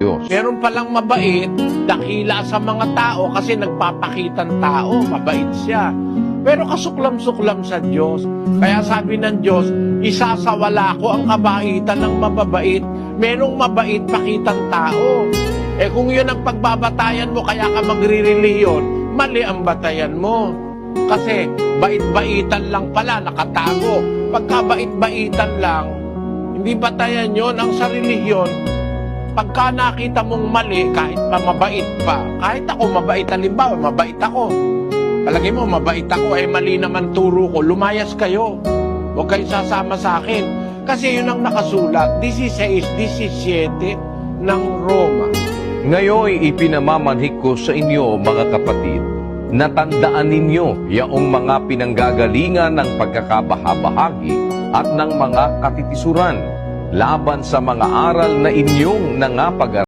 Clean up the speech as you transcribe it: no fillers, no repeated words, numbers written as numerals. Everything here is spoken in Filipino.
Diyos. Meron palang mabait, dakila sa mga tao kasi nagpapakitang tao, mabait siya. Pero kasuklam-suklam sa Diyos. Kaya sabi ng Diyos, isasawala ko ang kabaitan ng mababait. Merong mabait pakitang tao. Eh kung yun ang pagbabatayan mo, kaya ka magre-reliyon, mali ang batayan mo. Kasi bait-baitan lang pala, nakatago. Pagka bait-baitan lang, hindi batayan yun ang sa relihiyon. Pagka nakita mong mali, kahit pa mabait pa, kahit ako mabait, halimbawa, mabait ako. Palagi mo, mabait ako, eh mali naman turo ko, lumayas kayo. Huwag kayo sasama sa akin. Kasi yun ang nakasulat, 16:17 ng Roma. Ngayon ipinamamanhik ko sa inyo, mga kapatid, na tandaan ninyo yaong mga pinanggagalingan ng pagkakabahabahagi at ng mga katitisuran laban sa mga aral na inyong nangapag